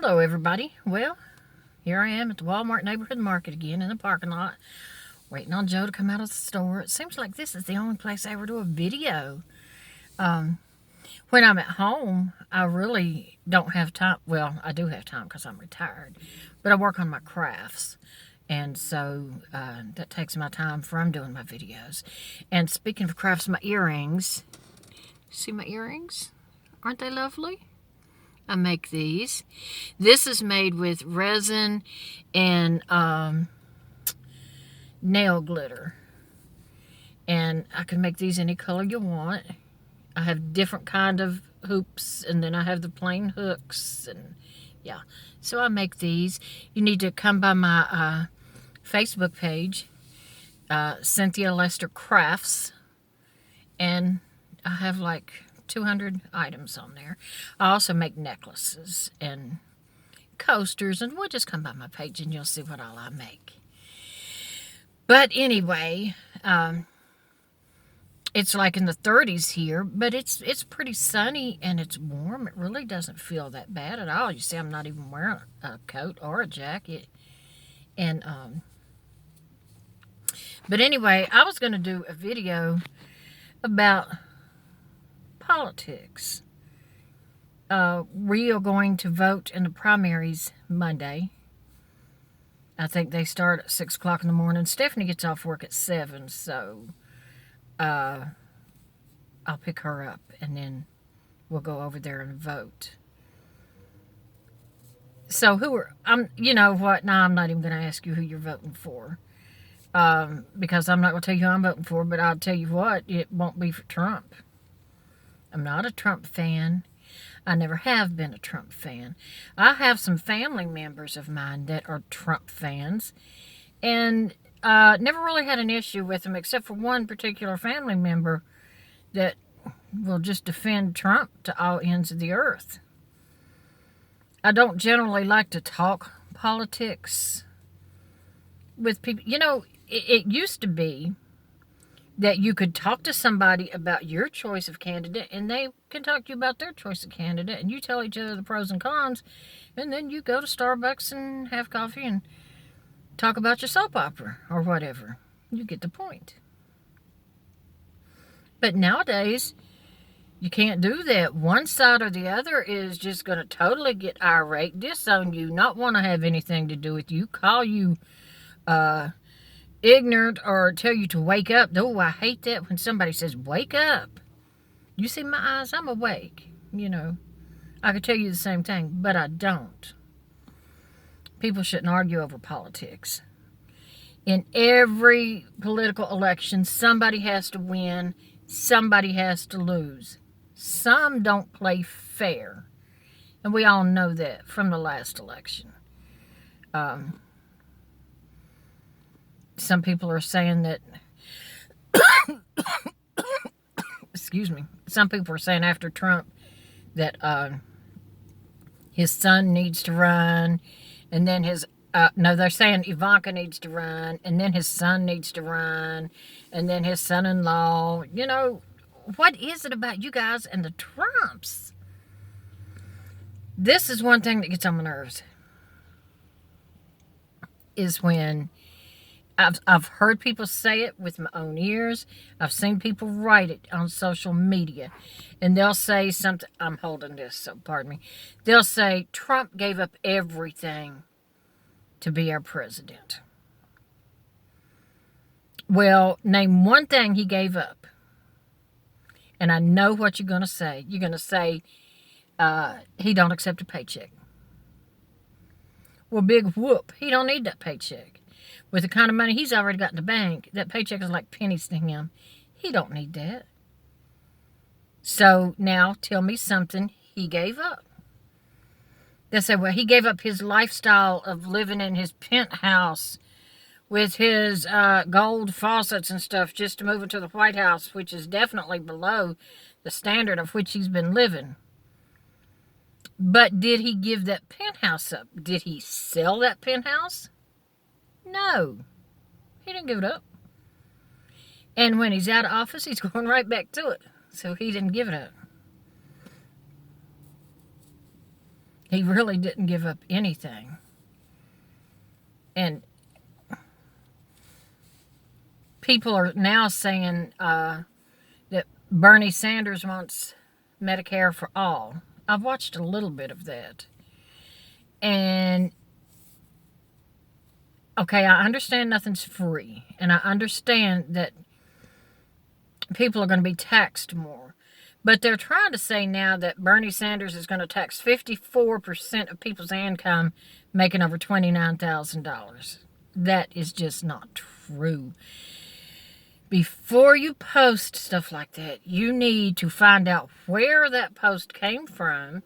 Hello, everybody. Well, here I am at the Walmart neighborhood market again in the parking lot, waiting on Joe to come out of the store. It seems like this is the only place I ever do a video. When I'm at home, I really don't have time. Well, I do have time because I'm retired, but I work on my crafts. And so that takes my time from doing my videos. And speaking of crafts, my earrings. See my earrings? Aren't they lovely? I make these. This is made with resin and nail glitter. And I can make these any color you want. I have different kind of hoops, and then I have the plain hooks, and yeah. So I make these. You need to come by my Facebook page, Cynthia Lester Crafts, and I have like 200 items on there. I also make necklaces and coasters, and we'll just come by my page and you'll see what all I make. But anyway, it's like in the 30s here, but it's pretty sunny and it's warm. It really doesn't feel that bad at all. You see, I'm not even wearing a coat or a jacket. And but anyway, I was going to do a video about politics. We are going to vote in the primaries Monday. I think they start at 6 o'clock in the morning. Stephanie gets off work at 7, so I'll pick her up and then we'll go over there and vote. So you know what? Now I'm not even going to ask you who you're voting for. Because I'm not going to tell you who I'm voting for, but I'll tell you what, it won't be for Trump. I'm not a Trump fan. I never have been a Trump fan. I have some family members of mine that are Trump fans, and never really had an issue with them, except for one particular family member that will just defend Trump to all ends of the earth. I don't generally like to talk politics with people. You know, it used to be that you could talk to somebody about your choice of candidate and they can talk to you about their choice of candidate, and you tell each other the pros and cons, and then you go to Starbucks and have coffee and talk about your soap opera or whatever. You get the point. But nowadays, you can't do that. One side or the other is just going to totally get irate, disown you, not want to have anything to do with you, call you ignorant, or tell you to wake up. Oh, I hate that when somebody says, wake up. You see my eyes? I'm awake. You know, I could tell you the same thing, but I don't. People shouldn't argue over politics. In every political election, somebody has to win, somebody has to lose. Some don't play fair, and we all know that from the last election. Some people are saying that, excuse me, some people are saying after Trump that his son needs to run, and then no, they're saying Ivanka needs to run, and then his son needs to run, and then his son-in-law. You know, what is it about you guys and the Trumps? This is one thing that gets on my nerves, is when I've heard people say it with my own ears. I've seen people write it on social media. And they'll say something. I'm holding this, so pardon me. They'll say, Trump gave up everything to be our president. Well, name one thing he gave up. And I know what you're going to say. You're going to say, he don't accept a paycheck. Well, big whoop. He don't need that paycheck. With the kind of money he's already got in the bank, that paycheck is like pennies to him. He don't need that. So now tell me something he gave up. They say, well, he gave up his lifestyle of living in his penthouse with his gold faucets and stuff just to move into the White House, which is definitely below the standard of which he's been living. But did he give that penthouse up? Did he sell that penthouse? No, he didn't give it up. And when he's out of office, he's going right back to it. So he didn't give it up. He really didn't give up anything. And people are now saying that Bernie Sanders wants Medicare for all. I've watched a little bit of that. And, okay, I understand nothing's free. And I understand that people are going to be taxed more. But they're trying to say now that Bernie Sanders is going to tax 54% of people's income making over $29,000. That is just not true. Before you post stuff like that, you need to find out where that post came from.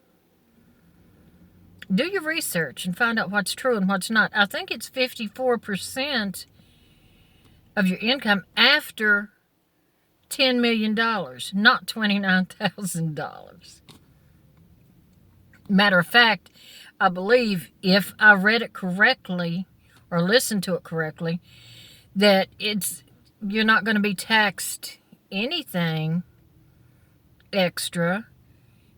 Do your research and find out what's true and what's not. I think it's 54% of your income after $10 million, not $29,000. Matter of fact, I believe, if I read it correctly or listened to it correctly, that you're not going to be taxed anything extra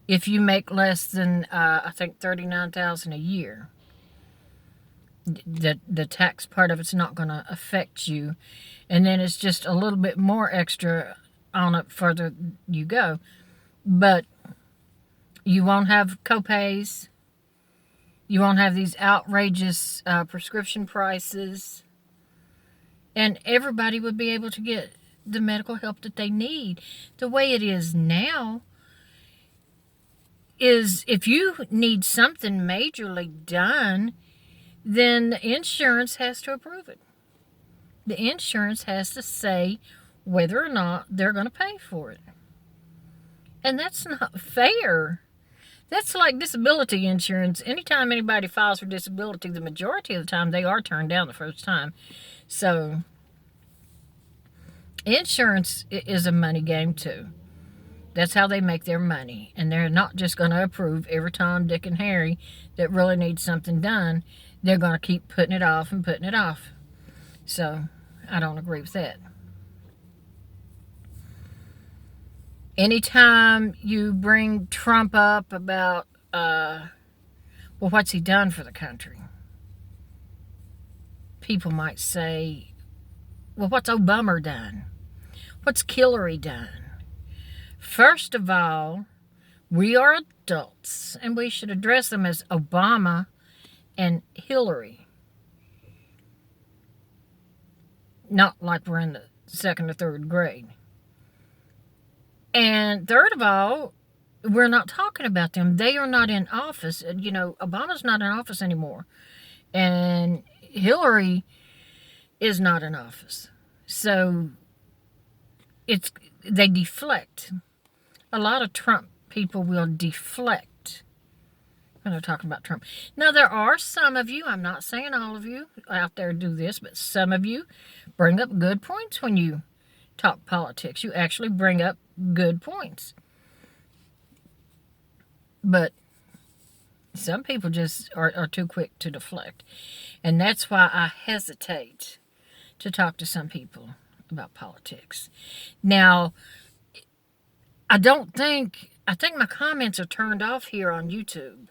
if you make less than I think $39,000 a year. The tax part of it's not going to affect you, and then it's just a little bit more extra on it further you go. But you won't have copays. You won't have these outrageous prescription prices. And everybody would be able to get the medical help that they need. The way it is now is if you need something majorly done, then the insurance has to approve it. The insurance has to say whether or not they're going to pay for it. And that's not fair. That's like disability insurance. Anytime anybody files for disability, the majority of the time they are turned down the first time. So, insurance is a money game too. That's how they make their money. And they're not just going to approve every Tom, Dick, and Harry that really needs something done. They're going to keep putting it off and putting it off. So, I don't agree with that. Anytime you bring Trump up about, well, what's he done for the country? People might say, well, what's Obama done? What's Hillary done? First of all, we are adults, and we should address them as Obama and Hillary. Not like we're in the second or third grade. And third of all, we're not talking about them. They are not in office. You know, Obama's not in office anymore. And Hillary is not in office. So they deflect. A lot of Trump people will deflect when they're talking about Trump. Now, there are some of you, I'm not saying all of you out there do this, but some of you bring up good points when you talk politics. You actually bring up good points. But some people just are too quick to deflect. And that's why I hesitate to talk to some people about politics. Now, I think my comments are turned off here on YouTube.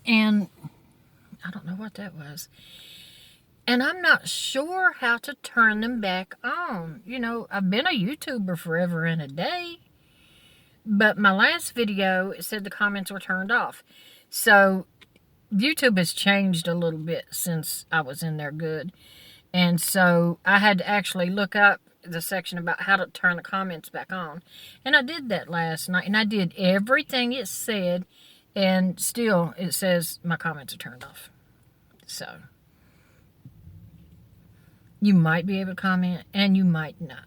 And I don't know what that was. And I'm not sure how to turn them back on. You know, I've been a YouTuber forever and a day. But my last video, it said the comments were turned off. So, YouTube has changed a little bit since I was in there good. And so, I had to actually look up the section about how to turn the comments back on. And I did that last night. And I did everything it said. And still, it says my comments are turned off. So, you might be able to comment, and you might not.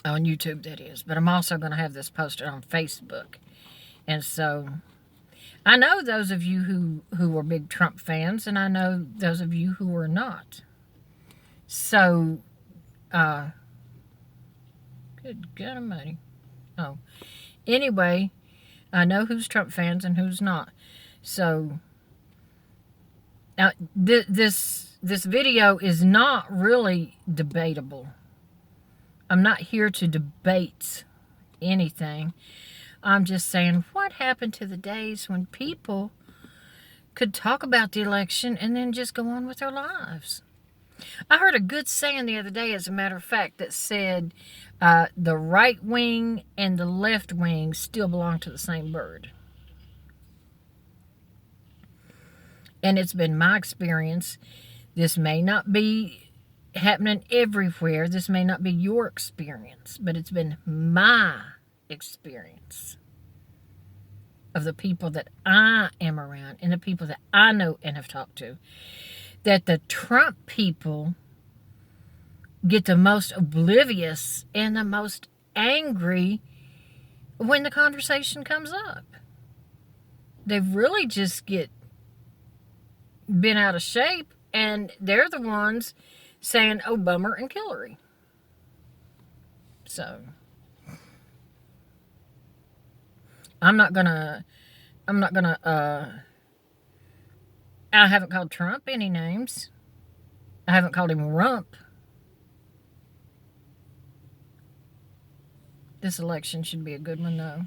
On YouTube, that is. But I'm also going to have this posted on Facebook. And so, I know those of you who are big Trump fans, and I know those of you who are not. So, good God almighty. Oh. Anyway, I know who's Trump fans and who's not. So, now, this video is not really debatable. I'm not here to debate anything. I'm just saying, what happened to the days when people could talk about the election and then just go on with their lives? I heard a good saying the other day, as a matter of fact, that said the right wing and the left wing still belong to the same bird. And it's been my experience. This may not be happening everywhere. This may not be your experience, but it's been my experience of the people that I am around and the people that I know and have talked to, that the Trump people get the most oblivious and the most angry when the conversation comes up. They really just get bent out of shape, and they're the ones saying, oh, bummer and Hillary. So I haven't called Trump any names. I haven't called him rump. This election should be a good one, though.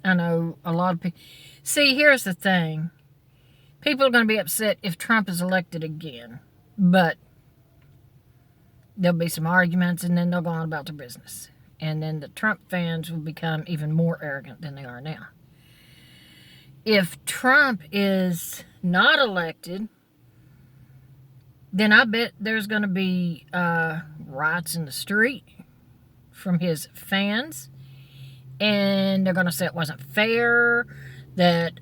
I know a lot of people. See, here's the thing. People are going to be upset if Trump is elected again. But there'll be some arguments, and then they'll go on about their business. And then the Trump fans will become even more arrogant than they are now. If Trump is not elected, then I bet there's going to be riots in the street from his fans. And they're going to say it wasn't fair, that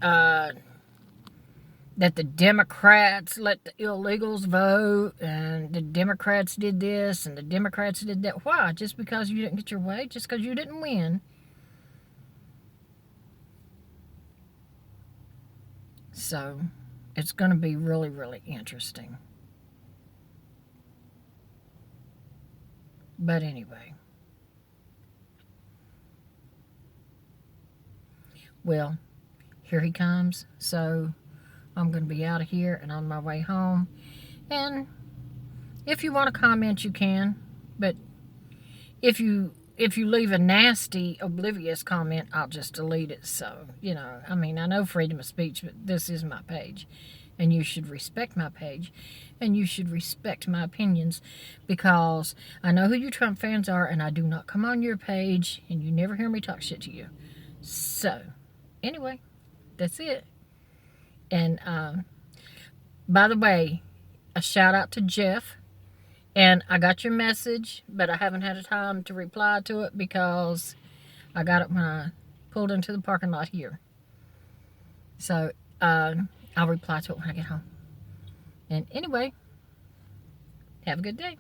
the Democrats let the illegals vote, and the Democrats did this, and the Democrats did that. Why? Just because you didn't get your way? Just because you didn't win? So, it's going to be really, really interesting. But anyway. Well, here he comes. So I'm going to be out of here and on my way home. And if you want to comment, you can. But if you leave a nasty, oblivious comment, I'll just delete it. So, I know freedom of speech, but this is my page. And you should respect my page. And you should respect my opinions. Because I know who you Trump fans are, and I do not come on your page, and you never hear me talk shit to you. So, anyway, that's it. And by the way, a shout out to Jeff. And I got your message, but I haven't had a time to reply to it because I got it when I pulled into the parking lot here. So I'll reply to it when I get home. And anyway, have a good day.